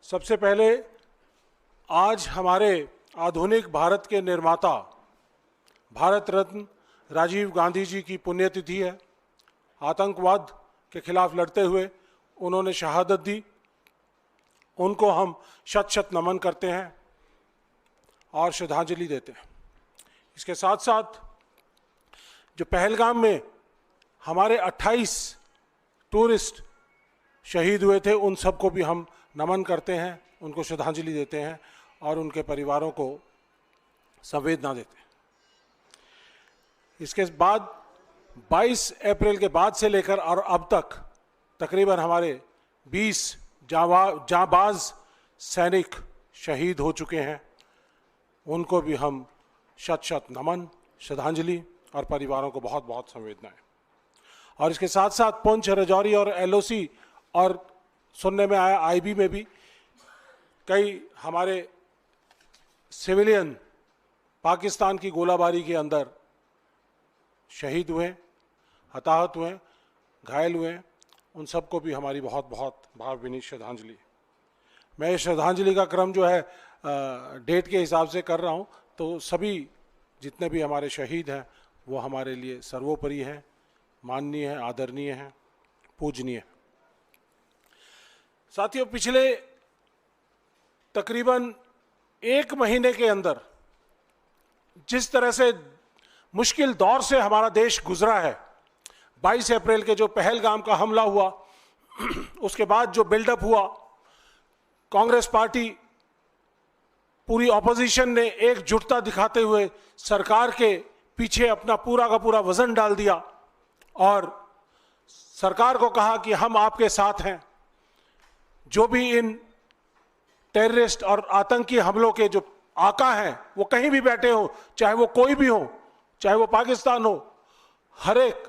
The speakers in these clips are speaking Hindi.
सबसे पहले आज हमारे आधुनिक भारत के निर्माता भारत रत्न राजीव गांधी जी की पुण्यतिथि है। आतंकवाद के खिलाफ लड़ते हुए उन्होंने शहादत दी। उनको हम शत शत नमन करते हैं और श्रद्धांजलि देते हैं। इसके साथ साथ जो पहलगाम में हमारे 28 टूरिस्ट शहीद हुए थे, उन सबको भी हम नमन करते हैं, उनको श्रद्धांजलि देते हैं और उनके परिवारों को संवेदना देते हैं। इसके बाद 22 अप्रैल के बाद से लेकर और अब तक तकरीबन हमारे 20 जांबाज सैनिक शहीद हो चुके हैं। उनको भी हम शत शत नमन, श्रद्धांजलि और परिवारों को बहुत बहुत संवेदनाएं। और इसके साथ साथ पुंछ, राजौरी और एलओसी और सुनने में आया आईबी में भी कई हमारे सिविलियन पाकिस्तान की गोलाबारी के अंदर शहीद हुए, हताहत हुए, घायल हुए। उन सबको भी हमारी बहुत बहुत भावभीनी श्रद्धांजलि। मैं श्रद्धांजलि का क्रम जो है डेट के हिसाब से कर रहा हूँ, तो सभी जितने भी हमारे शहीद हैं वो हमारे लिए सर्वोपरि हैं, माननीय हैं, आदरणीय हैं, पूजनीय हैं। साथियों, पिछले तकरीबन 1 महीने के अंदर जिस तरह से मुश्किल दौर से हमारा देश गुजरा है, 22 अप्रैल के जो पहलगाम का हमला हुआ, उसके बाद जो बिल्डअप हुआ, कांग्रेस पार्टी पूरी ऑपोजिशन ने एकजुटता दिखाते हुए सरकार के पीछे अपना पूरा का पूरा वजन डाल दिया और सरकार को कहा कि हम आपके साथ हैं। जो भी इन टेररिस्ट और आतंकी हमलों के जो आका हैं वो कहीं भी बैठे हो, चाहे वो कोई भी हो, चाहे वो पाकिस्तान हो, हर एक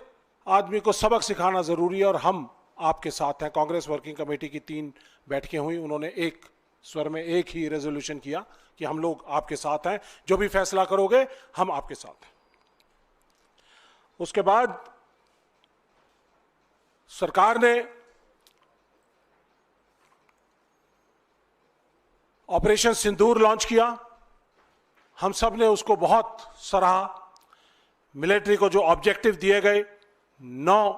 आदमी को सबक सिखाना जरूरी है और हम आपके साथ हैं। कांग्रेस वर्किंग कमेटी की 3 बैठकें हुई, उन्होंने एक स्वर में एक ही रेजोल्यूशन किया कि हम लोग आपके साथ हैं, जो भी फैसला करोगे हम आपके साथ हैं। उसके बाद सरकार ने ऑपरेशन सिंदूर लॉन्च किया। हम सब ने उसको बहुत सराहा। मिलिट्री को जो ऑब्जेक्टिव दिए गए 9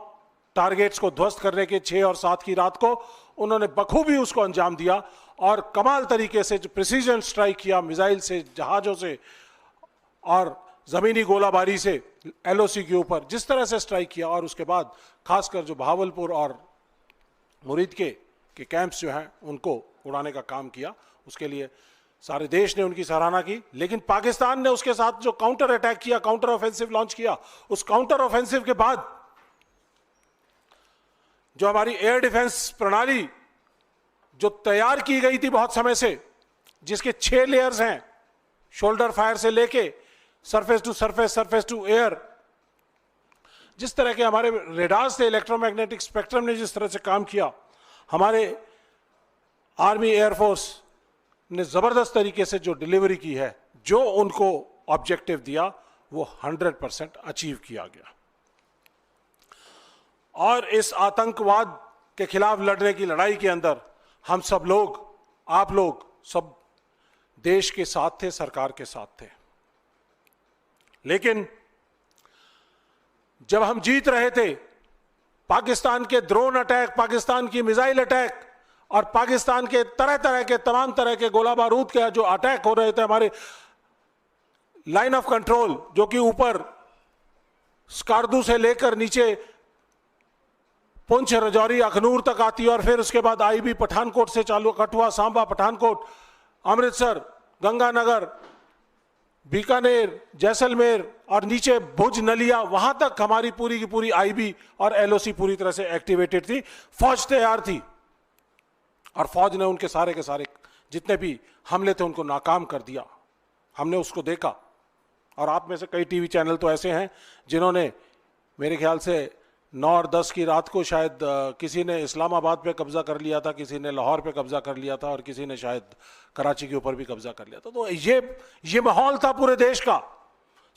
टारगेट्स को ध्वस्त करने के 6 और 7 की रात को, उन्होंने बखूबी उसको अंजाम दिया और कमाल तरीके से जो प्रिसीजन स्ट्राइक किया, मिसाइल से, जहाजों से और जमीनी गोलाबारी से एलओसी के ऊपर जिस तरह से स्ट्राइक किया, और उसके बाद खासकर जो भावलपुर और मुरीद के कैंप्स जो हैं उनको उड़ाने का काम किया, उसके लिए सारे देश ने उनकी सराहना की। लेकिन पाकिस्तान ने उसके साथ जो काउंटर अटैक किया, काउंटर ऑफेंसिव लॉन्च किया, उस काउंटर ऑफेंसिव के बाद जो हमारी एयर डिफेंस प्रणाली जो तैयार की गई थी बहुत समय से, जिसके 6 लेयर्स हैं, शोल्डर फायर से लेके surface to surface, surface to air, जिस तरह के हमारे रेडार्स थे, इलेक्ट्रोमैग्नेटिक स्पेक्ट्रम ने जिस तरह से काम किया, हमारे आर्मी एयरफोर्स ने जबरदस्त तरीके से जो डिलीवरी की है, जो उनको ऑब्जेक्टिव दिया वो 100% अचीव किया गया। और इस आतंकवाद के खिलाफ लड़ने की लड़ाई के अंदर हम सब लोग, आप लोग सब देश के साथ थे, सरकार के साथ थे। लेकिन जब हम जीत रहे थे, पाकिस्तान के ड्रोन अटैक, पाकिस्तान की मिसाइल अटैक और पाकिस्तान के तरह तरह के तमाम तरह के गोला बारूद के जो अटैक हो रहे थे हमारे लाइन ऑफ कंट्रोल, जो कि ऊपर स्कार्दू से लेकर नीचे पुंछ, राजौरी, अखनूर तक आती है, और फिर उसके बाद आईबी पठानकोट से चालू, कठुआ, सांबा, पठानकोट, अमृतसर, गंगानगर, बीकानेर, जैसलमेर और नीचे भुज, नलिया, वहां तक हमारी पूरी की पूरी आईबी और एलओसी पूरी तरह से एक्टिवेटेड थी। फौज तैयार थी और फौज ने उनके सारे के सारे जितने भी हमले थे उनको नाकाम कर दिया। हमने उसको देखा। और आप में से कई टीवी चैनल तो ऐसे हैं जिन्होंने मेरे ख्याल से 9 और 10 की रात को शायद किसी ने इस्लामाबाद पे कब्जा कर लिया था, किसी ने लाहौर पे कब्जा कर लिया था और किसी ने शायद कराची के ऊपर भी कब्जा कर लिया था। तो ये माहौल था पूरे देश का।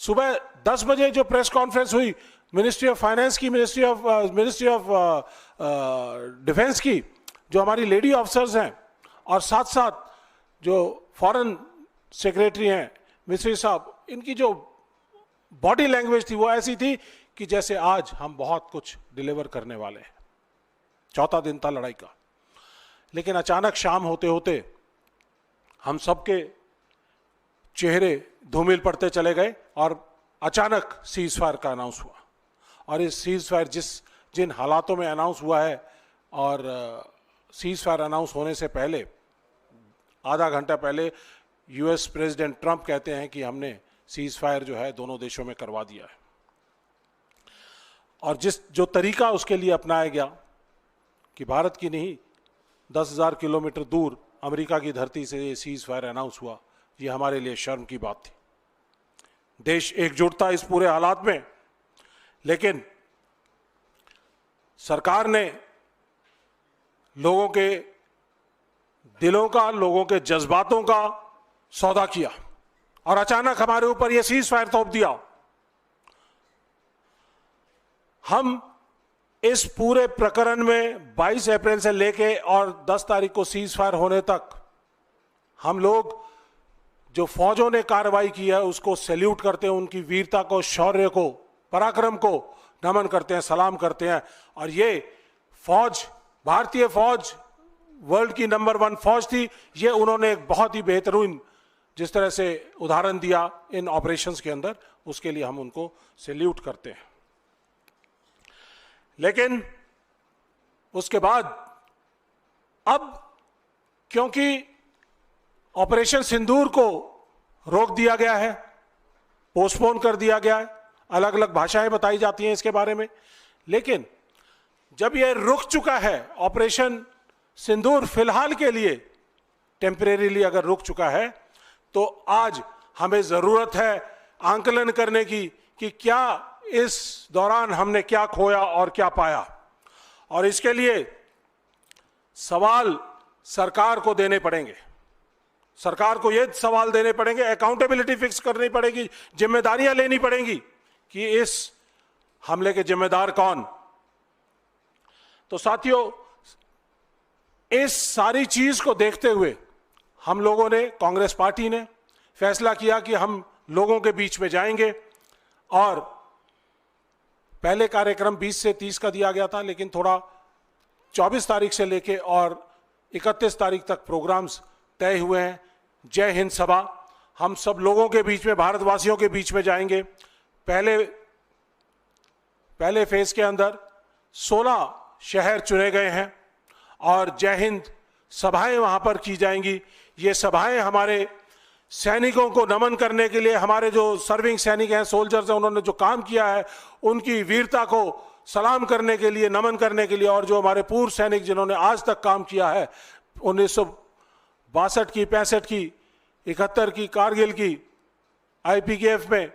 सुबह 10 बजे जो प्रेस कॉन्फ्रेंस हुई मिनिस्ट्री ऑफ फाइनेंस की, मिनिस्ट्री ऑफ डिफेंस की, जो हमारी लेडी ऑफिसर्स हैं, और साथ साथ जो फॉरेन सेक्रेटरी हैं मिस्री साहब, इनकी जो बॉडी लैंग्वेज थी वो ऐसी थी कि जैसे आज हम बहुत कुछ डिलीवर करने वाले हैं। चौथा दिन था लड़ाई का, लेकिन अचानक शाम होते होते हम सबके चेहरे धूमिल पड़ते चले गए और अचानक सीज फायर का अनाउंस हुआ। और इस सीज फायर जिन हालातों में अनाउंस हुआ है, और सीज फायर अनाउंस होने से पहले आधा घंटा पहले यूएस प्रेसिडेंट ट्रंप कहते हैं कि हमने सीज फायर जो है दोनों देशों में करवा दिया है। और जो तरीका उसके लिए अपनाया गया कि भारत की नहीं 10,000 किलोमीटर दूर अमेरिका की धरती से ये सीज फायर अनाउंस हुआ, ये हमारे लिए शर्म की बात थी। देश एकजुट था इस पूरे हालात में, लेकिन सरकार ने लोगों के दिलों का, लोगों के जज्बातों का सौदा किया और अचानक हमारे ऊपर यह सीज फायर थोप दिया। हम इस पूरे प्रकरण में 22 अप्रैल से लेके और 10 तारीख को सीज फायर होने तक हम लोग जो फौजों ने कार्रवाई की है उसको सैल्यूट करते हैं, उनकी वीरता को, शौर्य को, पराक्रम को नमन करते हैं, सलाम करते हैं। और ये फौज, भारतीय फौज वर्ल्ड की नंबर 1 फौज थी। ये उन्होंने एक बहुत ही बेहतरीन जिस तरह से उदाहरण दिया इन ऑपरेशंस के अंदर, उसके लिए हम उनको सैल्यूट करते हैं। लेकिन उसके बाद अब क्योंकि ऑपरेशन सिंदूर को रोक दिया गया है, पोस्टपोन कर दिया गया है, अलग अलग भाषाएं बताई जाती हैं इसके बारे में, लेकिन जब यह रुक चुका है ऑपरेशन सिंदूर फिलहाल के लिए टेम्परेरीली अगर रुक चुका है, तो आज हमें जरूरत है आंकलन करने की कि क्या इस दौरान हमने क्या खोया और क्या पाया। और इसके लिए सवाल सरकार को देने पड़ेंगे, सरकार को ये सवाल देने पड़ेंगे, अकाउंटेबिलिटी फिक्स करनी पड़ेगी, जिम्मेदारियां लेनी पड़ेंगी कि इस हमले के जिम्मेदार कौन। तो साथियों, इस सारी चीज को देखते हुए हम लोगों ने, कांग्रेस पार्टी ने फैसला किया कि हम लोगों के बीच में जाएंगे। और पहले कार्यक्रम 20 से 30 का दिया गया था, लेकिन थोड़ा 24 तारीख से लेके और 31 तारीख तक प्रोग्राम्स तय हुए हैं। जय हिंद सभा, हम सब लोगों के बीच में, भारतवासियों के बीच में जाएंगे। पहले फेज के अंदर 16 शहर चुने गए हैं और जय हिंद सभाएं वहां पर की जाएंगी। ये सभाएं हमारे सैनिकों को नमन करने के लिए, हमारे जो सर्विंग सैनिक हैं, सोल्जर्स हैं, उन्होंने जो काम किया है उनकी वीरता को सलाम करने के लिए, नमन करने के लिए, और जो हमारे पूर्व सैनिक जिन्होंने आज तक काम किया है 1962 की, 65 की, 71 की, कारगिल की, IPKF में,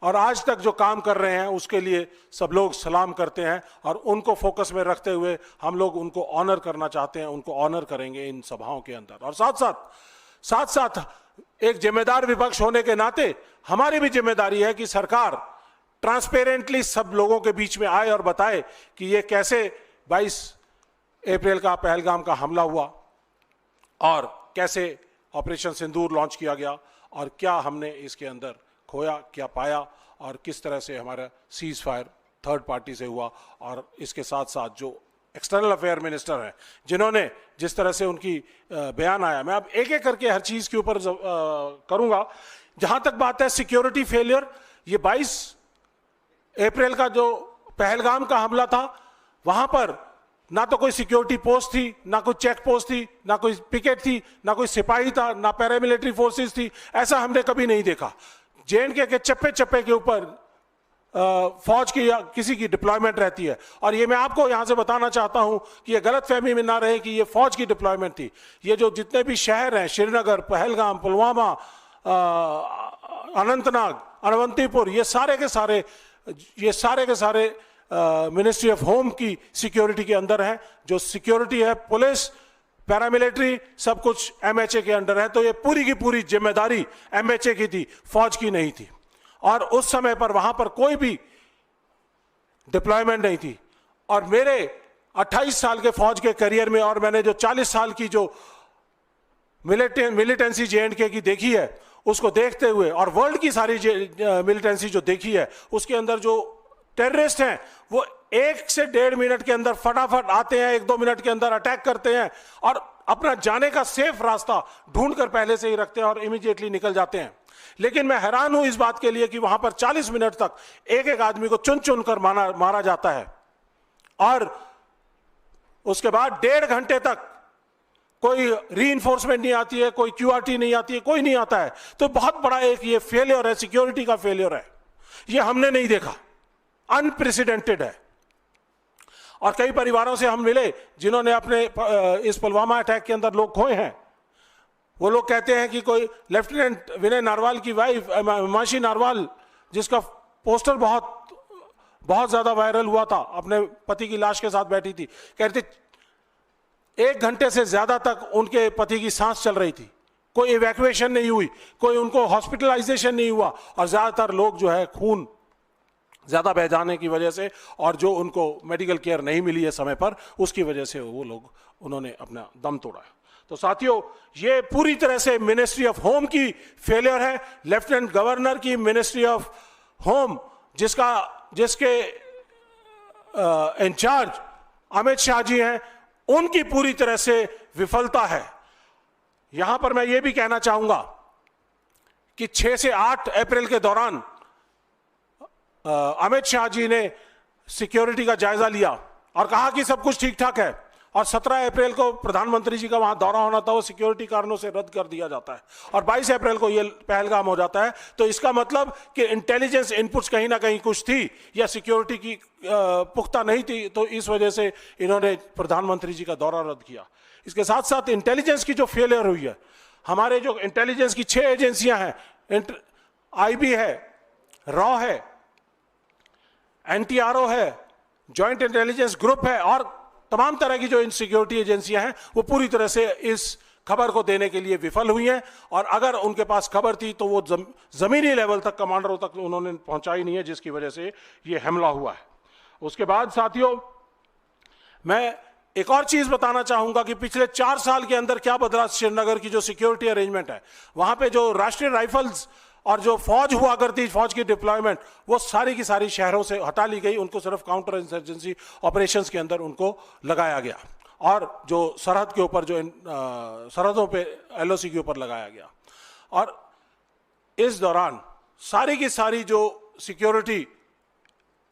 और आज तक जो काम कर रहे हैं, उसके लिए सब लोग सलाम करते हैं। और उनको फोकस में रखते हुए हम लोग उनको ऑनर करना चाहते हैं, उनको ऑनर करेंगे इन सभाओं के अंदर। और साथ साथ एक जिम्मेदार विपक्ष होने के नाते हमारी भी जिम्मेदारी है कि सरकार ट्रांसपेरेंटली सब लोगों के बीच में आए और बताए कि ये कैसे 22 अप्रैल का पहलगाम का हमला हुआ और कैसे ऑपरेशन सिंदूर लॉन्च किया गया और क्या हमने इसके अंदर खोया, क्या पाया, और किस तरह से हमारा सीज फायर थर्ड पार्टी से हुआ। और इसके साथ साथ जो एक्सटर्नल अफेयर मिनिस्टर हैं, जिन्होंने जिस तरह से उनकी बयान आया, मैं अब एक एक करके हर चीज के ऊपर करूंगा। जहां तक बात है सिक्योरिटी फेलियर, ये 22 अप्रैल का जो पहलगाम का हमला था, वहां पर ना तो कोई सिक्योरिटी पोस्ट थी, ना कोई चेक पोस्ट थी, ना कोई पिकेट थी, ना कोई सिपाही था, ना पैरामिलिट्री फोर्सेस थी। ऐसा हमने कभी नहीं देखा। JNK के चप्पे चप्पे के ऊपर फौज की या किसी की डिप्लॉयमेंट रहती है। और ये मैं आपको यहां से बताना चाहता हूं कि ये गलतफहमी में ना रहे कि ये फौज की डिप्लॉयमेंट थी। ये जो जितने भी शहर हैं, श्रीनगर, पहलगाम, पुलवामा, अनंतनाग, अनवंतीपुर, ये सारे के सारे मिनिस्ट्री ऑफ होम की सिक्योरिटी के अंदर है। जो सिक्योरिटी है, पुलिस, पैरामिलिट्री, सब कुछ MHA के अंडर है। तो ये पूरी की पूरी जिम्मेदारी MHA की थी, फौज की नहीं थी। और उस समय पर वहां पर कोई भी डिप्लॉयमेंट नहीं थी। और मेरे 28 साल के फौज के करियर में, और मैंने जो 40 साल की जो मिलिटेंसी JNK की देखी है, उसको देखते हुए और वर्ल्ड की सारी मिलिटेंसी जो देखी है, उसके अंदर जो टेररिस्ट हैं वो 1 से 1.5 मिनट के अंदर फटाफट आते हैं, 1-2 मिनट के अंदर अटैक करते हैं और अपना जाने का सेफ रास्ता ढूंढकर पहले से ही रखते हैं और इमीडिएटली निकल जाते हैं। लेकिन मैं हैरान हूं इस बात के लिए कि वहां पर 40 मिनट तक एक एक आदमी को चुन चुन कर मारा जाता है और उसके बाद 1.5 घंटे तक कोई रीइंफोर्समेंट नहीं आती है, कोई QRT नहीं आती है, कोई नहीं आता है। तो बहुत बड़ा एक ये फेलियर है, सिक्योरिटी का फेलियर है, ये हमने नहीं देखा, अनप्रेसिडेंटेड है। और कई परिवारों से हम मिले जिन्होंने अपने इस पुलवामा अटैक के अंदर लोग खोए हैं। वो लोग कहते हैं कि कोई लेफ्टिनेंट विनय नारवाल की वाइफ हिमांशी नारवाल, जिसका पोस्टर बहुत ज्यादा वायरल हुआ था, अपने पति की लाश के साथ बैठी थी, कहते 1 घंटे से ज्यादा तक उनके पति की सांस चल रही थी, कोई इवैक्यूएशन नहीं हुई, कोई उनको हॉस्पिटलाइजेशन नहीं हुआ और ज्यादातर लोग जो है खून ज्यादा बह जाने की वजह से और जो उनको मेडिकल केयर नहीं मिली है समय पर, उसकी वजह से वो लोग उन्होंने अपना दम तोड़ा। तो साथियों, ये पूरी तरह से मिनिस्ट्री ऑफ होम की फेलियर है। लेफ्टिनेंट गवर्नर की मिनिस्ट्री ऑफ होम, जिसके इंचार्ज अमित शाह जी हैं, उनकी पूरी तरह से विफलता है। यहां पर मैं ये भी कहना चाहूंगा कि 6 से 8 अप्रैल के दौरान अमित शाह जी ने सिक्योरिटी का जायजा लिया और कहा कि सब कुछ ठीक ठाक है, और 17 अप्रैल को प्रधानमंत्री जी का वहां दौरा होना था, वो सिक्योरिटी कारणों से रद्द कर दिया जाता है और 22 अप्रैल को ये पहलगाम हो जाता है। तो इसका मतलब कि इंटेलिजेंस इनपुट्स कहीं ना कहीं कुछ थी या सिक्योरिटी की पुख्ता नहीं थी, तो इस वजह से इन्होंने प्रधानमंत्री जी का दौरा रद्द किया। इसके साथ साथ इंटेलिजेंस की जो फेलियर हुई है, हमारे जो इंटेलिजेंस की 6 एजेंसियां हैं, IB है, रॉ है, NTRO है, जॉइंट इंटेलिजेंस ग्रुप है और तमाम तरह की जो सिक्योरिटी एजेंसियां हैं, वो पूरी तरह से इस खबर को देने के लिए विफल हुई हैं। और अगर उनके पास खबर थी तो वो जमीनी लेवल तक, कमांडरों तक उन्होंने पहुंचाई नहीं है, जिसकी वजह से ये हमला हुआ है। उसके बाद साथियों, मैं एक और चीज बताना चाहूंगा कि पिछले 4 साल के अंदर क्या बदला श्रीनगर की जो सिक्योरिटी अरेंजमेंट है। वहां पे जो राष्ट्रीय राइफल्स और जो फौज हुआ करती, फौज की डिप्लॉयमेंट, वो सारी की सारी शहरों से हटा ली गई, उनको सिर्फ काउंटर इंसर्जेंसी ऑपरेशंस के अंदर उनको लगाया गया और जो सरहद के ऊपर, जो सरहदों पे LOC के ऊपर लगाया गया। और इस दौरान सारी की सारी जो सिक्योरिटी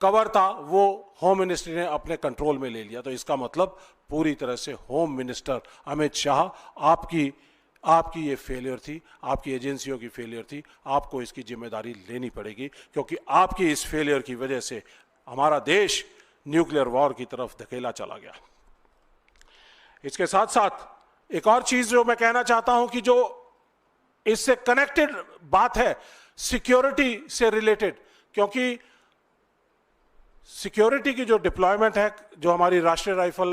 कवर था वो होम मिनिस्ट्री ने अपने कंट्रोल में ले लिया। तो इसका मतलब पूरी तरह से होम मिनिस्टर अमित शाह, आपकी ये फेलियर थी, आपकी एजेंसियों की फेलियर थी, आपको इसकी जिम्मेदारी लेनी पड़ेगी, क्योंकि आपकी इस फेलियर की वजह से हमारा देश न्यूक्लियर वॉर की तरफ धकेला चला गया। इसके साथ साथ एक और चीज जो मैं कहना चाहता हूं कि जो इससे कनेक्टेड बात है, सिक्योरिटी से रिलेटेड, क्योंकि सिक्योरिटी की जो डिप्लॉयमेंट है, जो हमारी राष्ट्रीय राइफल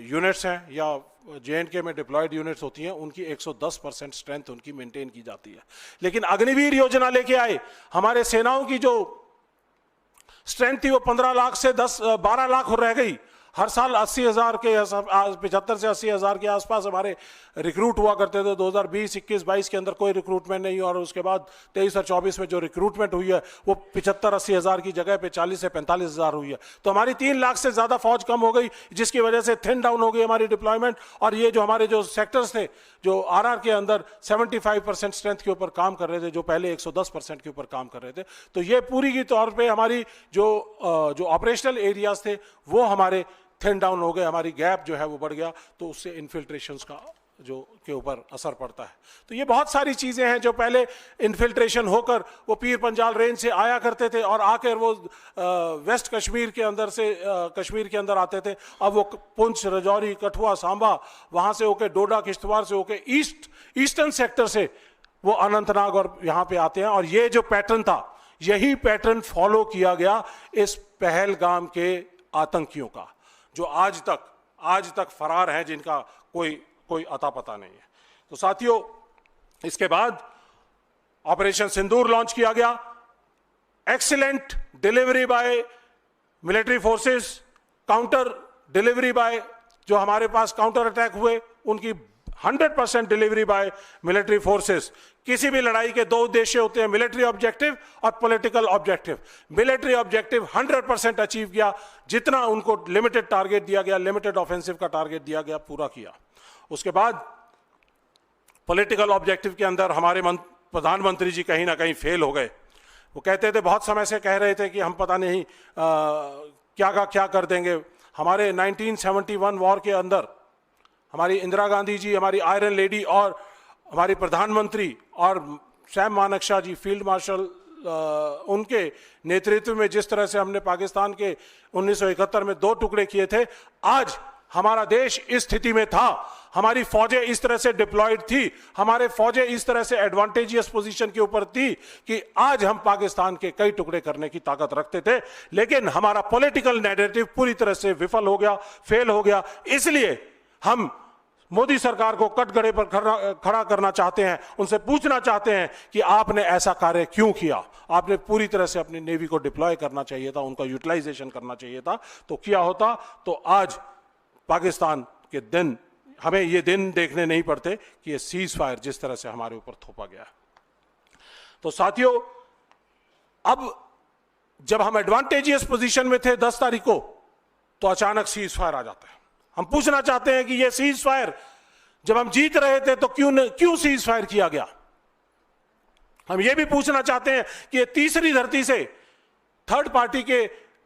यूनिट्स हैं या JNK में डिप्लॉयड यूनिट्स होती हैं, उनकी 110% स्ट्रेंथ उनकी मेंटेन की जाती है। लेकिन अग्निवीर योजना लेके आए, हमारे सेनाओं की जो स्ट्रेंथ थी वो 15 लाख से 12 लाख रह गई। हर साल 80,000 के 75 से 80,000 के आसपास हमारे रिक्रूट हुआ करते थे। 2020, 21, 22 के अंदर कोई रिक्रूटमेंट नहीं हुआ और उसके बाद 23 और 24 में जो रिक्रूटमेंट हुई है वो 75-80,000 की जगह पे 40 से 45,000 हुई है। तो हमारी 3 लाख से ज्यादा फौज कम हो गई, जिसकी वजह से थिन डाउन हो गई हमारी डिप्लॉयमेंट। और ये जो हमारे जो सेक्टर्स थे, जो RR के अंदर 75% स्ट्रेंथ के ऊपर काम कर रहे थे, जो पहले 110% के ऊपर काम कर रहे थे, तो ये पूरी की तौर पर हमारी जो ऑपरेशनल एरियाज थे वो हमारे थिन डाउन हो गए, हमारी गैप जो है वो बढ़ गया, तो उससे इन्फिल्ट्रेशंस का जो के ऊपर असर पड़ता है। तो ये बहुत सारी चीजें हैं जो पहले इन्फिल्ट्रेशन होकर वो पीर पंजाल रेंज से आया करते थे और आकर वो वेस्ट कश्मीर के अंदर से कश्मीर के अंदर आते थे। अब वो पुंछ, राजौरी, कठुआ, सांबा, वहां से होके डोडा, किश्तवाड़ से होके ईस्टर्न सेक्टर से वो अनंतनाग और यहाँ पे आते हैं। और ये जो पैटर्न था, यही पैटर्न फॉलो किया गया इस पहलगाम के आतंकियों का, जो आज तक फरार हैं, जिनका कोई अता पता नहीं है। तो साथियों, इसके बाद ऑपरेशन सिंदूर लॉन्च किया गया। Excellent delivery by military forces, counter delivery by जो हमारे पास काउंटर अटैक हुए, उनकी 100% डिलीवरी बाय मिलिट्री फोर्सेस। किसी भी लड़ाई के दो उद्देश्य होते हैं, मिलिट्री ऑब्जेक्टिव और political objective. Military objective 100% achieve किया, जितना उनको लिमिटेड टारगेट दिया गया, लिमिटेड ऑफेंसिव का टारगेट दिया गया, पूरा किया। उसके बाद पॉलिटिकल ऑब्जेक्टिव के अंदर हमारे प्रधानमंत्री जी कहीं ना कहीं फेल हो गए। वो कहते थे, बहुत समय से कह रहे थे कि हम पता नहीं क्या का क्या कर देंगे। हमारे 1971 वॉर के अंदर हमारी इंदिरा गांधी जी, हमारी आयरन लेडी, और हमारी प्रधानमंत्री और सैम मानेकशॉ जी फील्ड मार्शल, उनके नेतृत्व में जिस तरह से हमने पाकिस्तान के 1971 में 2 टुकड़े किए थे, आज हमारा देश इस स्थिति में था, हमारी फौजें इस तरह से डिप्लॉयड थी, हमारे फौजें इस तरह से एडवांटेजियस पोजीशन के ऊपर थी कि आज हम पाकिस्तान के कई टुकड़े करने की ताकत रखते थे। लेकिन हमारा पॉलिटिकल नैरेटिव पूरी तरह से विफल हो गया, फेल हो गया। इसलिए हम मोदी सरकार को कटघरे पर खड़ा करना चाहते हैं, उनसे पूछना चाहते हैं कि आपने ऐसा कार्य क्यों किया। आपने पूरी तरह से अपनी नेवी को डिप्लॉय करना चाहिए था, उनका यूटिलाइजेशन करना चाहिए था। तो किया होता तो आज पाकिस्तान के दिन, हमें ये दिन देखने नहीं पड़ते कि ये सीज फायर जिस तरह से हमारे ऊपर थोपा गया। तो साथियों, अब जब हम एडवांटेजियस पोजीशन में थे 10 तारीख को, तो अचानक सीज फायर आ जाता है। हम पूछना चाहते हैं कि ये सीज फायर जब हम जीत रहे थे तो क्यों सीज फायर किया गया। हम ये भी पूछना चाहते हैं कि ये तीसरी धरती से, थर्ड पार्टी के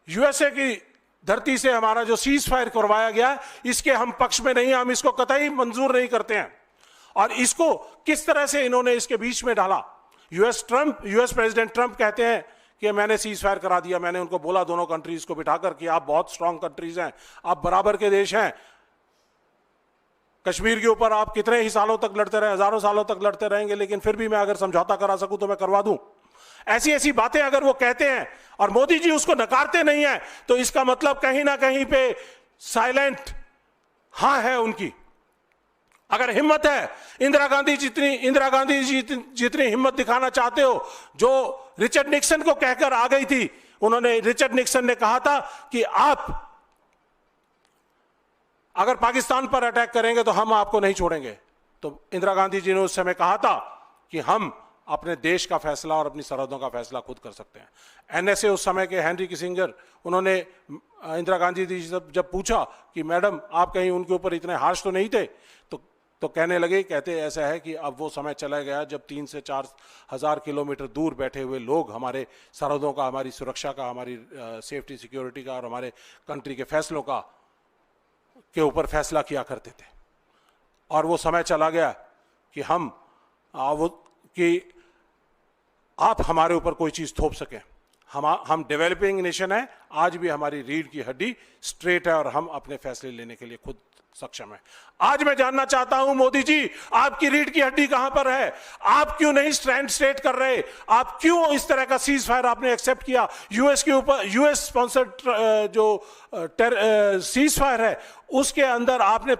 यूएसए की धरती से हमारा जो सीज फायर करवाया गया, इसके हम पक्ष में नहीं, हम इसको कतई मंजूर नहीं करते हैं। और इसको किस तरह से इन्होंने इसके बीच में डाला। यूएस प्रेसिडेंट ट्रंप कहते हैं कि मैंने सीज फायर करा दिया। मैंने उनको बोला, दोनों कंट्रीज को बिठाकर, कि आप बहुत स्ट्रांग कंट्रीज हैं, आप बराबर के देश हैं। कश्मीर के ऊपर आप कितने ही सालों तक लड़ते रहे, हजारों सालों तक लड़ते रहेंगे, लेकिन फिर भी मैं अगर समझौता करा सकूं तो मैं करवा दूं। ऐसी ऐसी बातें अगर वो कहते हैं और मोदी जी उसको नकारते नहीं है, तो इसका मतलब कहीं ना कहीं पे साइलेंट हां है उनकी। अगर हिम्मत है, इंदिरा गांधी जी जितनी हिम्मत दिखाना चाहते हो, जो रिचर्ड निक्सन को कहकर आ गई थी, रिचर्ड निक्सन ने कहा था कि आप अगर पाकिस्तान पर अटैक करेंगे तो हम आपको नहीं छोड़ेंगे। तो इंदिरा गांधी जी ने उस समय कहा था कि हम अपने देश का फैसला और अपनी सरहदों का फैसला खुद कर सकते हैं। एनएसए उस समय के हेनरी किसिंगर, उन्होंने इंदिरा गांधी जी से जब पूछा कि मैडम आप कहीं उनके ऊपर इतने हार्श तो नहीं थे, तो कहने लगे, कहते ऐसा है कि अब वो समय चला गया जब 3 से 4 हज़ार किलोमीटर दूर बैठे हुए लोग हमारे सरहदों का, हमारी सुरक्षा का, हमारी सेफ्टी सिक्योरिटी का और हमारे कंट्री के फैसलों का के ऊपर फैसला किया करते थे। और वो समय चला गया कि आप हमारे ऊपर कोई चीज़ थोप सकें। हम डेवलपिंग नेशन है, आज भी हमारी रीढ़ की हड्डी स्ट्रेट है और हम अपने फैसले लेने के लिए खुद सक्षम है। आज मैं जानना चाहता हूं, मोदी जी आपकी रीढ़ की हड्डी कहां पर है? आप क्यों नहीं स्टैंड स्ट्रेट कर रहे? आप क्यों इस तरह का सीज फायर आपने एक्सेप्ट किया? यूएस के ऊपर, यूएस स्पॉन्सर्ड जो सीज फायर है, उसके अंदर आपने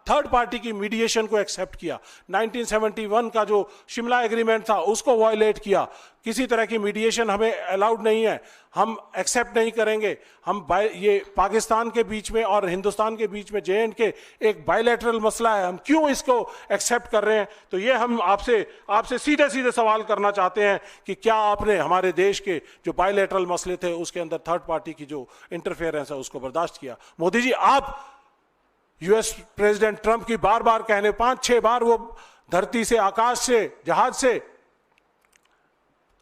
थर्ड पार्टी की मीडिएशन को एक्सेप्ट किया। 1971 का जो शिमला एग्रीमेंट था उसको वायलेट किया। किसी तरह की मीडिएशन हमें अलाउड नहीं है, हम एक्सेप्ट नहीं करेंगे। हम ये पाकिस्तान के बीच में और हिंदुस्तान के बीच में J&K एक बायलैटरल मसला है, हम क्यों इसको एक्सेप्ट कर रहे हैं? तो ये हम आपसे सीधे सीधे सवाल करना चाहते हैं कि क्या आपने हमारे देश के जो बायलैटरल मसले थे उसके अंदर थर्ड पार्टी की जो इंटरफेरेंस है उसको बर्दाश्त किया? मोदी जी, आप यूएस प्रेसिडेंट ट्रंप की बार बार कहने, 5-6 बार वो धरती से, आकाश से, जहाज से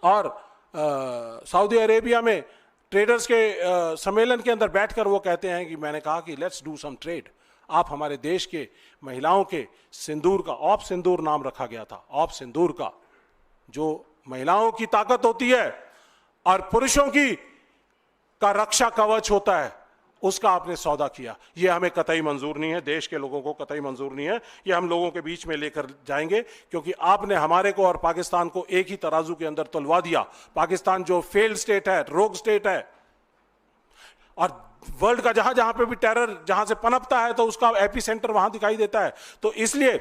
और सऊदी अरेबिया में ट्रेडर्स के सम्मेलन के अंदर बैठकर वो कहते हैं कि मैंने कहा कि लेट्स डू सम ट्रेड। आप हमारे देश के महिलाओं के सिंदूर का, ऑप सिंदूर नाम रखा गया था, ऑप सिंदूर का, जो महिलाओं की ताकत होती है और पुरुषों का रक्षा कवच होता है, उसका आपने सौदा किया। ये हमें कतई मंजूर नहीं है, देश के लोगों को कतई मंजूर नहीं है। ये हम लोगों के बीच में लेकर जाएंगे, क्योंकि आपने हमारे को और पाकिस्तान को एक ही तराजू के अंदर तुलवा दिया। पाकिस्तान जो फेल्ड स्टेट है, रोग स्टेट है, और वर्ल्ड का जहां जहां पे भी टेरर जहां से पनपता है तो उसका एपी सेंटर वहां दिखाई देता है। तो इसलिए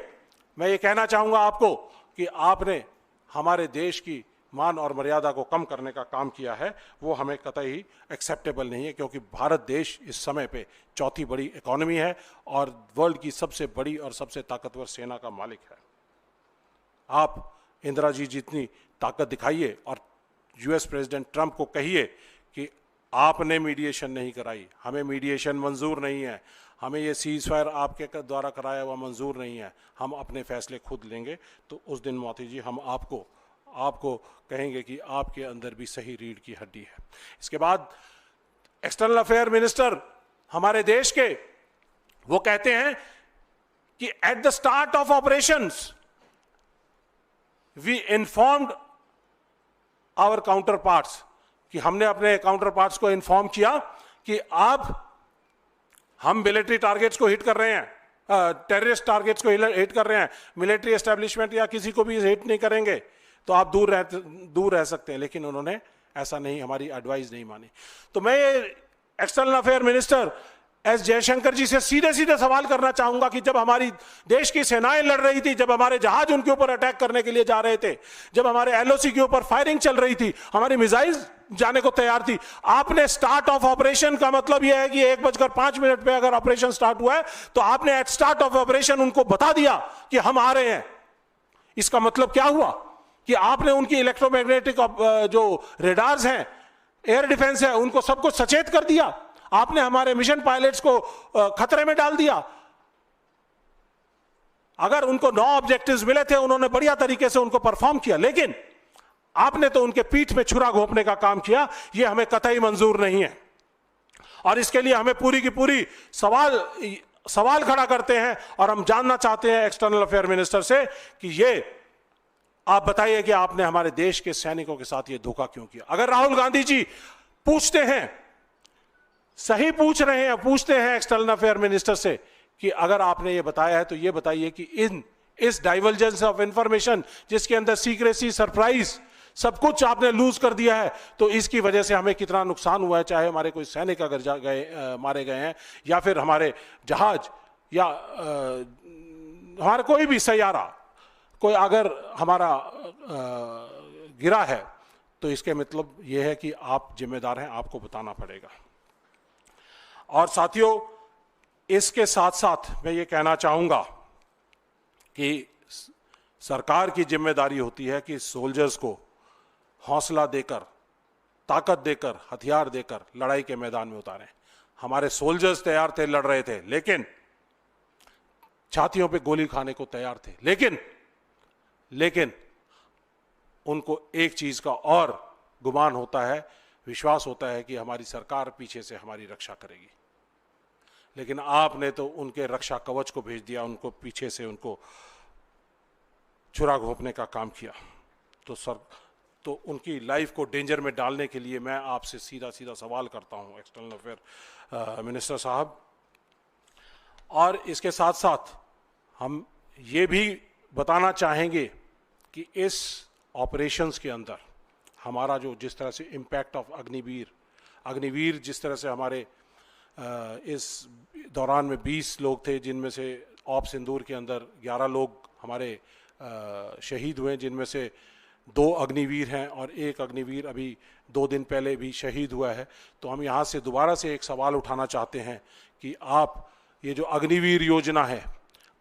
मैं ये कहना चाहूंगा आपको कि आपने हमारे देश की मान और मर्यादा को कम करने का काम किया है, वो हमें कतई एक्सेप्टेबल नहीं है, क्योंकि भारत देश इस समय पे चौथी बड़ी इकोनॉमी है और वर्ल्ड की सबसे बड़ी और सबसे ताकतवर सेना का मालिक है। आप इंदिरा जी जितनी ताकत दिखाइए और यूएस प्रेसिडेंट ट्रंप को कहिए कि आपने मीडिएशन नहीं कराई, हमें मीडिएशन मंजूर नहीं है, हमें ये सीज फायर आपके द्वारा कराया हुआ मंजूर नहीं है, हम अपने फैसले खुद लेंगे, तो उस दिन मोदी जी हम आपको कहेंगे कि आपके अंदर भी सही रीढ़ की हड्डी है। इसके बाद एक्सटर्नल अफेयर मिनिस्टर हमारे देश के, वो कहते हैं कि at the start of operations we informed our counterparts, कि हमने अपने काउंटर पार्ट्स को इन्फॉर्म किया कि हम मिलिट्री टारगेट्स को हिट कर रहे हैं, टेररिस्ट टारगेट्स को हिट कर रहे हैं, मिलिट्री एस्टेब्लिशमेंट या किसी को भी हिट नहीं करेंगे, तो आप दूर रह सकते हैं। लेकिन उन्होंने ऐसा नहीं, हमारी एडवाइस नहीं मानी। तो मैं ये external affair minister S Jaishankar ji से सीधे सीधे सवाल करना चाहूंगा कि जब हमारी देश की सेनाएं लड़ रही थी, जब हमारे जहाज उनके ऊपर अटैक करने के लिए जा रहे थे, जब हमारे एलओसी के ऊपर फायरिंग चल रही थी, हमारी मिसाइल जाने को तैयार थी, आपने स्टार्ट ऑफ ऑपरेशन का मतलब यह है कि 1:05 पे अगर ऑपरेशन स्टार्ट हुआ है तो आपने एट स्टार्ट ऑफ ऑपरेशन उनको बता दिया कि हम आ रहे हैं। इसका मतलब क्या हुआ कि आपने उनकी इलेक्ट्रोमैग्नेटिक जो रेडार्स हैं, एयर डिफेंस है, उनको सब कुछ सचेत कर दिया। आपने हमारे मिशन पायलट्स को खतरे में डाल दिया। अगर उनको 9 ऑब्जेक्टिव्स मिले थे, उन्होंने बढ़िया तरीके से उनको परफॉर्म किया, लेकिन आपने तो उनके पीठ में छुरा घोंपने का काम किया। यह हमें कतई मंजूर नहीं है और इसके लिए हमें पूरी की पूरी सवाल खड़ा करते हैं और हम जानना चाहते हैं एक्सटर्नल अफेयर मिनिस्टर से कि ये आप बताइए कि आपने हमारे देश के सैनिकों के साथ ये धोखा क्यों किया। अगर राहुल गांधी जी पूछते हैं, सही पूछ रहे हैं, पूछते हैं एक्सटर्नल अफेयर मिनिस्टर से कि अगर आपने ये बताया है तो ये बताइए कि इस डाइवर्जेंस ऑफ इंफॉर्मेशन जिसके अंदर सीक्रेसी, सरप्राइज सब कुछ आपने लूज कर दिया है, तो इसकी वजह से हमें कितना नुकसान हुआ है, चाहे हमारे कोई सैनिक अगर मारे गए हैं या फिर हमारे जहाज या हमारा कोई भी सैयारा कोई अगर हमारा गिरा है, तो इसके मतलब यह है कि आप जिम्मेदार हैं, आपको बताना पड़ेगा। और साथियों, इसके साथ साथ मैं ये कहना चाहूंगा कि सरकार की जिम्मेदारी होती है कि सोल्जर्स को हौसला देकर, ताकत देकर, हथियार देकर लड़ाई के मैदान में उतारें। हमारे सोल्जर्स तैयार थे, लड़ रहे थे, लेकिन छातियों पे गोली खाने को तैयार थे, लेकिन उनको एक चीज का और गुमान होता है, विश्वास होता है कि हमारी सरकार पीछे से हमारी रक्षा करेगी। लेकिन आपने तो उनके रक्षा कवच को भेज दिया, उनको पीछे से उनको छुरा घोंपने का काम किया। तो उनकी लाइफ को डेंजर में डालने के लिए मैं आपसे सीधा सीधा सवाल करता हूं एक्सटर्नल अफेयर मिनिस्टर साहब। और इसके साथ साथ हम ये भी बताना चाहेंगे कि इस ऑपरेशंस के अंदर हमारा जो जिस तरह से इम्पैक्ट ऑफ अग्निवीर जिस तरह से हमारे इस दौरान में 20 लोग थे, जिनमें से ऑप सिंदूर के अंदर 11 लोग हमारे शहीद हुए, जिनमें से 2 अग्निवीर हैं और 1 अग्निवीर अभी 2 दिन पहले भी शहीद हुआ है। तो हम यहाँ से दोबारा से एक सवाल उठाना चाहते हैं कि आप ये जो अग्निवीर योजना है,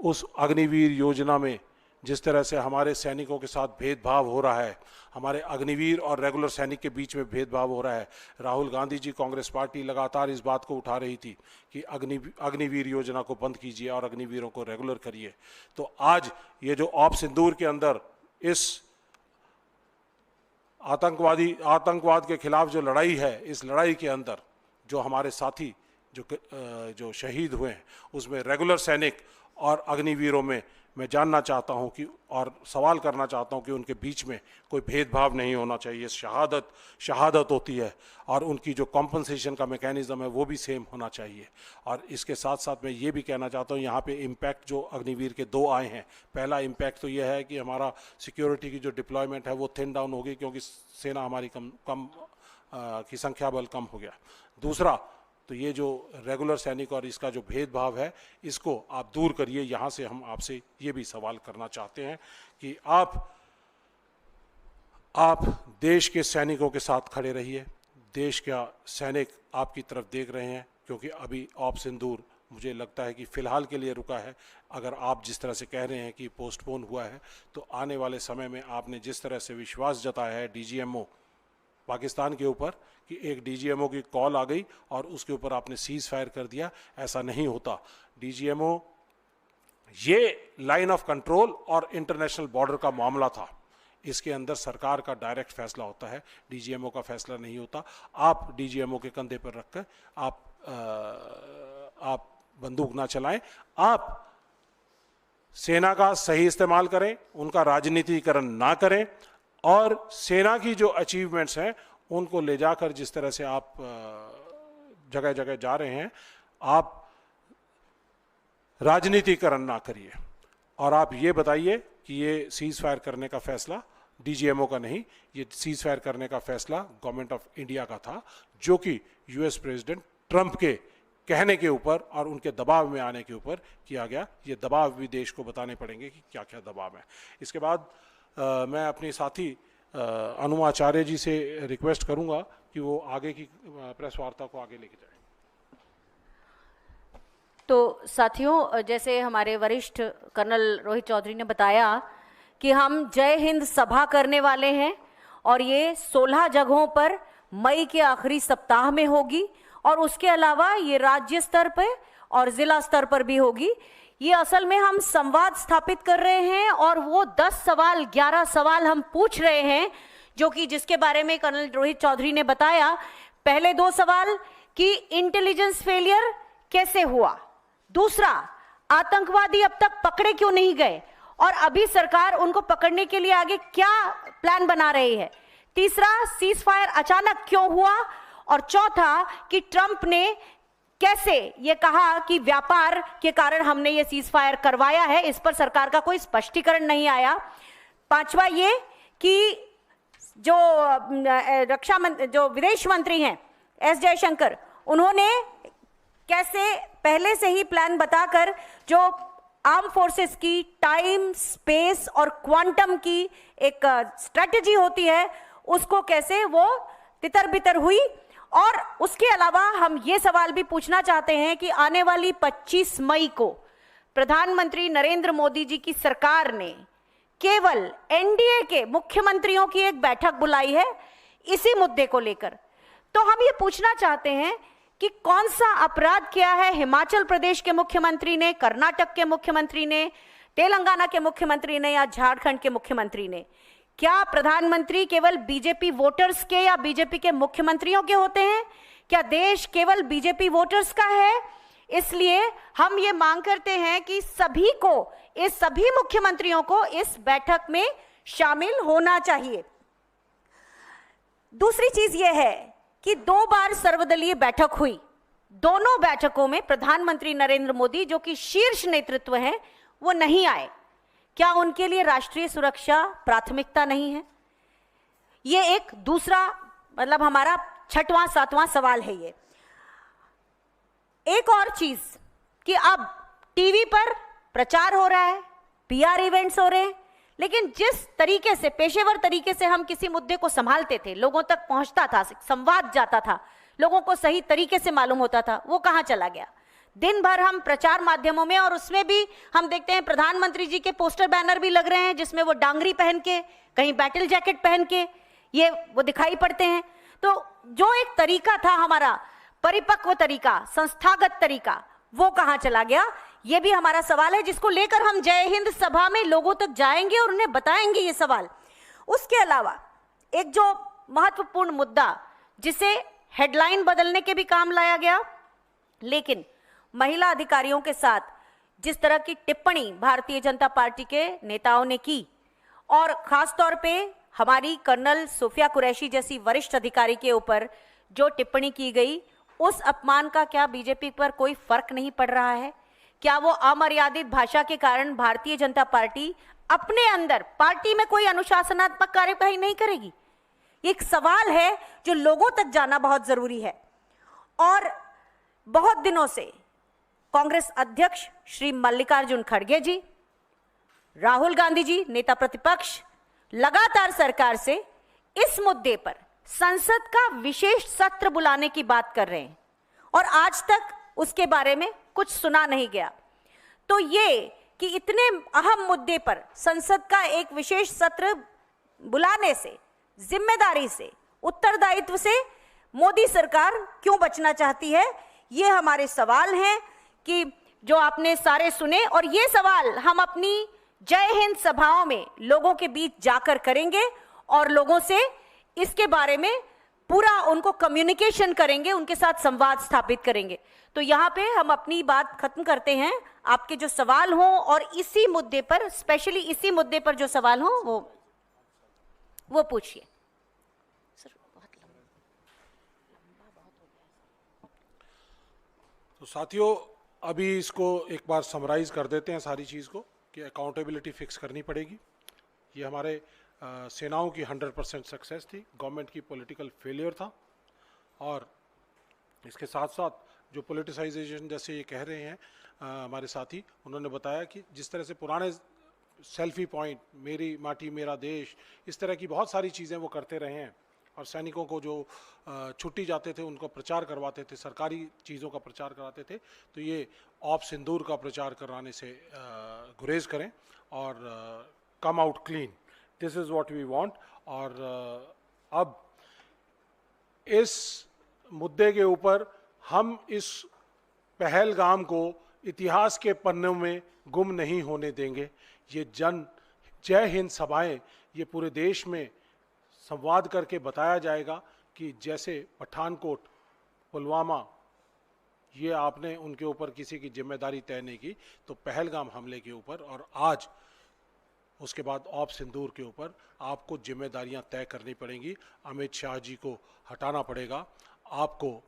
उस अग्निवीर योजना में जिस तरह से हमारे सैनिकों के साथ भेदभाव हो रहा है, हमारे अग्निवीर और रेगुलर सैनिक के बीच में भेदभाव हो रहा है, राहुल गांधी जी कांग्रेस पार्टी लगातार इस बात को उठा रही थी कि अग्निवीर योजना को बंद कीजिए और अग्निवीरों को रेगुलर करिए। तो आज ये जो ऑप सिंदूर के अंदर इस आतंकवाद के खिलाफ जो लड़ाई है, इस लड़ाई के अंदर जो हमारे साथी जो शहीद हुए हैं, उसमें रेगुलर सैनिक और अग्निवीरों में मैं जानना चाहता हूं कि और सवाल करना चाहता हूं कि उनके बीच में कोई भेदभाव नहीं होना चाहिए। शहादत होती है और उनकी जो कॉम्पनसेशन का मैकेनिज्म है वो भी सेम होना चाहिए। और इसके साथ साथ मैं ये भी कहना चाहता हूं, यहाँ पे इम्पैक्ट जो अग्निवीर के 2 आए हैं। पहला इम्पैक्ट तो यह है कि हमारा सिक्योरिटी की जो डिप्लॉयमेंट है वो थिन डाउन हो गई, क्योंकि सेना हमारी कम की संख्या बल कम हो गया। दूसरा तो ये जो रेगुलर सैनिक और इसका जो भेदभाव है, इसको आप दूर करिए। यहाँ से हम आपसे ये भी सवाल करना चाहते हैं कि आप आप देश के सैनिकों के साथ खड़े रहिए। देश का सैनिक आपकी तरफ देख रहे हैं, क्योंकि अभी ऑपरेशन सिंदूर मुझे लगता है कि फ़िलहाल के लिए रुका है। अगर आप जिस तरह से कह रहे हैं कि पोस्टपोन हुआ है, तो आने वाले समय में आपने जिस तरह से विश्वास जताया है डीजीएमओ पाकिस्तान के ऊपर कि एक डीजीएमओ की कॉल आ गई और उसके ऊपर आपने सीज फायर कर दिया, ऐसा नहीं होता। डीजीएमओ ये लाइन ऑफ कंट्रोल और इंटरनेशनल बॉर्डर का मामला था, इसके अंदर सरकार का डायरेक्ट फैसला होता है, डीजीएमओ का फैसला नहीं होता। आप डीजीएमओ के कंधे पर रखकर आप बंदूक ना चलाएं, आप सेना का सही इस्तेमाल करें, उनका राजनीतिकरण ना करें, और सेना की जो अचीवमेंट्स हैं उनको ले जाकर जिस तरह से आप जगह जगह जा रहे हैं, आप राजनीतिकरण ना करिए। और आप ये बताइए कि ये सीज फायर करने का फैसला डीजीएमओ का नहीं, ये सीज फायर करने का फैसला गवर्नमेंट ऑफ इंडिया का था, जो कि यूएस प्रेसिडेंट ट्रंप के कहने के ऊपर और उनके दबाव में आने के ऊपर किया गया। ये दबाव भी देश को बताने पड़ेंगे कि क्या क्या दबाव है। इसके बाद मैं अपने साथी अनुमा आचार्य जी से रिक्वेस्ट करूंगा कि वो आगे की प्रेस वार्ता को आगे लेके जाए। तो साथियों, जैसे हमारे वरिष्ठ कर्नल रोहित चौधरी ने बताया कि हम जय हिंद सभा करने वाले हैं, और ये 16 जगहों पर मई के आखिरी सप्ताह में होगी, और उसके अलावा ये राज्य स्तर पर और जिला स्तर पर भी होगी। ये असल में हम संवाद स्थापित कर रहे हैं, और वो 10 सवाल 11 सवाल हम पूछ रहे हैं, जो कि जिसके बारे में कर्नल रोहित चौधरी ने बताया। पहले 2 सवाल कि इंटेलिजेंस फेलियर कैसे हुआ, दूसरा आतंकवादी अब तक पकड़े क्यों नहीं गए और अभी सरकार उनको पकड़ने के लिए आगे क्या प्लान बना रही है, तीसरा सीज फायर अचानक क्यों हुआ, और चौथा कि ट्रंप ने कैसे ये कहा कि व्यापार के कारण हमने ये सीज फायर करवाया है, इस पर सरकार का कोई स्पष्टीकरण नहीं आया। पांचवा ये कि जो विदेश मंत्री हैं एस जयशंकर, उन्होंने कैसे पहले से ही प्लान बताकर जो आर्म फोर्सेस की टाइम, स्पेस और क्वांटम की एक स्ट्रेटजी होती है, उसको कैसे वो तितर बितर हुई। और उसके अलावा हम ये सवाल भी पूछना चाहते हैं कि आने वाली 25 मई को प्रधानमंत्री नरेंद्र मोदी जी की सरकार ने केवल एनडीए के मुख्यमंत्रियों की एक बैठक बुलाई है इसी मुद्दे को लेकर। तो हम ये पूछना चाहते हैं कि कौन सा अपराध किया है हिमाचल प्रदेश के मुख्यमंत्री ने, कर्नाटक के मुख्यमंत्री ने, तेलंगाना के मुख्यमंत्री ने या झारखंड के मुख्यमंत्री ने। क्या प्रधानमंत्री केवल बीजेपी वोटर्स के या बीजेपी के मुख्यमंत्रियों के होते हैं? क्या देश केवल बीजेपी वोटर्स का है? इसलिए हम ये मांग करते हैं कि सभी मुख्यमंत्रियों को इस बैठक में शामिल होना चाहिए। दूसरी चीज यह है कि 2 बार सर्वदलीय बैठक हुई, दोनों बैठकों में प्रधानमंत्री नरेंद्र मोदी जो कि शीर्ष नेतृत्व हैं वो नहीं आए। क्या उनके लिए राष्ट्रीय सुरक्षा प्राथमिकता नहीं है? ये एक दूसरा मतलब हमारा 6वां 7वां सवाल है। ये एक और चीज कि अब टीवी पर प्रचार हो रहा है, पीआर इवेंट्स हो रहे हैं, लेकिन जिस तरीके से पेशेवर तरीके से हम किसी मुद्दे को संभालते थे, लोगों तक पहुंचता था, संवाद जाता था, लोगों को सही तरीके से मालूम होता था, वो कहां चला गया? दिन भर हम प्रचार माध्यमों में, और उसमें भी हम देखते हैं प्रधानमंत्री जी के पोस्टर बैनर भी लग रहे हैं जिसमें वो डांगरी पहन के, कहीं बैटल जैकेट पहन के वो दिखाई पड़ते हैं। तो जो एक तरीका था हमारा परिपक्व तरीका, संस्थागत तरीका, वो कहां चला गया? ये भी हमारा सवाल है जिसको लेकर हम जय हिंद सभा में लोगों तक जाएंगे और उन्हें बताएंगे ये सवाल। उसके अलावा एक जो महत्वपूर्ण मुद्दा जिसे हेडलाइन बदलने के भी काम लाया गया, लेकिन महिला अधिकारियों के साथ जिस तरह की टिप्पणी भारतीय जनता पार्टी के नेताओं ने की, और खास तौर पे हमारी कर्नल सोफिया कुरैशी जैसी वरिष्ठ अधिकारी के ऊपर जो टिप्पणी की गई, उस अपमान का क्या बीजेपी पर कोई फर्क नहीं पड़ रहा है? क्या वो अमर्यादित भाषा के कारण भारतीय जनता पार्टी अपने अंदर पार्टी में कोई अनुशासनात्मक कार्यवाही नहीं करेगी? एक सवाल है जो लोगों तक जाना बहुत जरूरी है। और बहुत दिनों से कांग्रेस अध्यक्ष श्री मल्लिकार्जुन खड़गे जी, राहुल गांधी जी नेता प्रतिपक्ष लगातार सरकार से इस मुद्दे पर संसद का विशेष सत्र बुलाने की बात कर रहे हैं और आज तक उसके बारे में कुछ सुना नहीं गया। तो ये कि इतने अहम मुद्दे पर संसद का एक विशेष सत्र बुलाने से, जिम्मेदारी से, उत्तरदायित्व से मोदी सरकार क्यों बचना चाहती है, ये हमारे सवाल हैं कि जो आपने सारे सुने। और ये सवाल हम अपनी जय हिंद सभाओं में लोगों के बीच जाकर करेंगे और लोगों से इसके बारे में पूरा उनको कम्युनिकेशन करेंगे, उनके साथ संवाद स्थापित करेंगे। तो यहाँ पे हम अपनी बात खत्म करते हैं। आपके जो सवाल हों और इसी मुद्दे पर, स्पेशली इसी मुद्दे पर जो सवाल हों वो पूछिए। तो साथियों, अभी इसको एक बार समराइज कर देते हैं सारी चीज़ को कि अकाउंटेबिलिटी फिक्स करनी पड़ेगी। ये हमारे सेनाओं की 100% सक्सेस थी, गवर्नमेंट की पॉलिटिकल फेलियर था। और इसके साथ साथ जो पॉलिटिसाइजेशन जैसे ये कह रहे हैं हमारे साथी, उन्होंने बताया कि जिस तरह से पुराने सेल्फी पॉइंट, मेरी माटी मेरा देश, इस तरह की बहुत सारी चीज़ें वो करते रहे हैं और सैनिकों को जो छुट्टी जाते थे उनको प्रचार करवाते थे, सरकारी चीज़ों का प्रचार कराते थे। तो ये ऑप सिंदूर का प्रचार कराने से गुरेज करें और come out clean, this is what we want. और अब इस मुद्दे के ऊपर हम इस पहलगाम को इतिहास के पन्नों में गुम नहीं होने देंगे। ये जय हिंद सभाएं, ये पूरे देश में संवाद करके बताया जाएगा कि जैसे पठानकोट, पुलवामा, ये आपने उनके ऊपर किसी की जिम्मेदारी तय नहीं की, तो पहलगाम हमले के ऊपर और आज उसके बाद ऑप सिंदूर के ऊपर आपको जिम्मेदारियां तय करनी पड़ेंगी। अमित शाह जी को हटाना पड़ेगा। आपको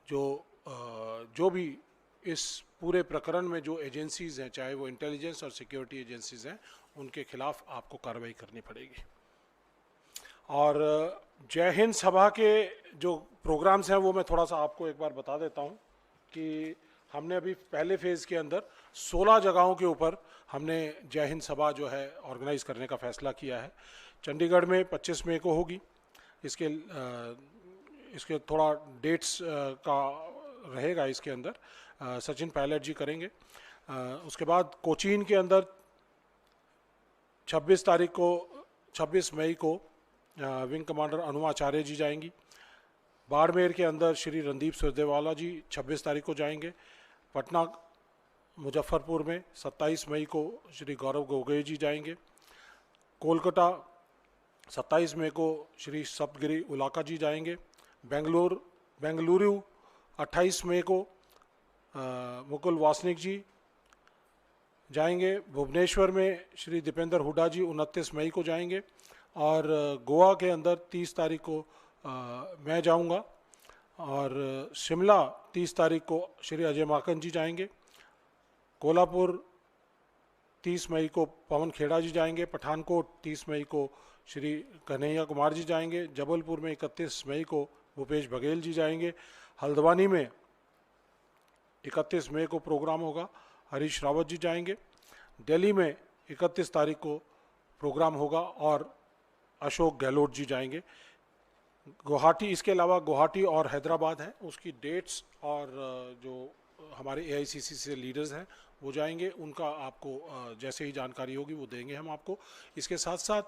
जो भी इस पूरे प्रकरण में जो एजेंसीज़ हैं, चाहे वो इंटेलिजेंस और सिक्योरिटी एजेंसीज़ हैं, उनके खिलाफ आपको कार्रवाई करनी पड़ेगी। और जय हिंद सभा के जो प्रोग्राम्स हैं वो मैं थोड़ा सा आपको एक बार बता देता हूं कि हमने अभी पहले फेज़ के अंदर 16 जगहों के ऊपर हमने जय हिंद सभा जो है ऑर्गेनाइज़ करने का फैसला किया है। चंडीगढ़ में 25 मई को होगी। इसके थोड़ा डेट्स का रहेगा इसके अंदर, सचिन पायलट जी करेंगे। उसके बाद कोचीन के अंदर 26 मई को विंग कमांडर अनु आचार्य जी जाएंगी। बाड़मेर के अंदर श्री रणदीप सुरजेवाला जी 26 तारीख को जाएंगे। पटना मुजफ्फरपुर में 27 मई को श्री गौरव गोगोई जी जाएंगे। कोलकाता 27 मई को श्री सप्तगिरी उलाका जी जाएंगे। बेंगलुरु 28 मई को मुकुल वासनिक जी जाएंगे। भुवनेश्वर में श्री दीपेंद्र हुड्डा जी 29 मई को जाएंगे। और गोवा के अंदर 30 तारीख को मैं जाऊंगा। और शिमला 30 तारीख को श्री अजय माकन जी जाएंगे। कोल्हापुर 30 मई को पवन खेड़ा जी जाएंगे। पठानकोट 30 मई को श्री कन्हैया कुमार जी जाएंगे। जबलपुर में 31 मई को भूपेश बघेल जी जाएंगे। हल्द्वानी में 31 मई को प्रोग्राम होगा, हरीश रावत जी जाएंगे। दिल्ली में 31 तारीख को प्रोग्राम होगा और अशोक गहलोत जी जाएंगे। गुवाहाटी, इसके अलावा गुवाहाटी और हैदराबाद है, उसकी डेट्स और जो हमारे AICC से लीडर्स हैं वो जाएंगे। उनका आपको जैसे ही जानकारी होगी वो देंगे हम आपको। इसके साथ साथ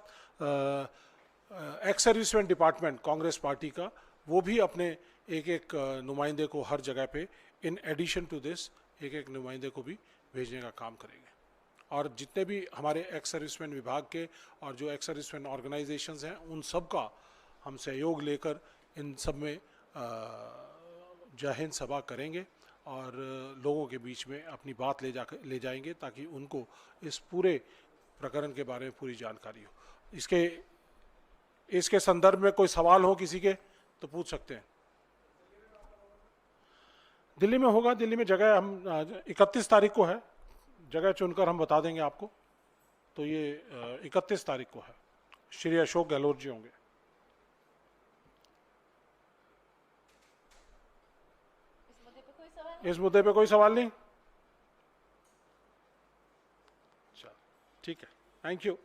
ex serviceman department Congress party का, वो भी अपने एक नुमाइंदे को हर जगह पे, इन एडिशन टू दिस, एक नुमाइंदे को भी भेजने का काम करेंगे। और जितने भी हमारे एक्स सर्विसमैन विभाग के और जो एक्स सर्विसमैन ऑर्गेनाइजेशंस हैं, उन सब का हम सहयोग लेकर इन सब में जय हिंद सभा करेंगे और लोगों के बीच में अपनी बात ले जाएंगे ताकि उनको इस पूरे प्रकरण के बारे में पूरी जानकारी हो। इसके संदर्भ में कोई सवाल हो किसी के तो पूछ सकते हैं। दिल्ली में होगा, दिल्ली में जगह हम 31 तारीख को है, जगह चुनकर हम बता देंगे आपको। तो ये 31 तारीख को है। श्री अशोक गहलोत जी होंगे। इस मुद्दे पे कोई सवाल नहीं? चलो ठीक है, थैंक यू।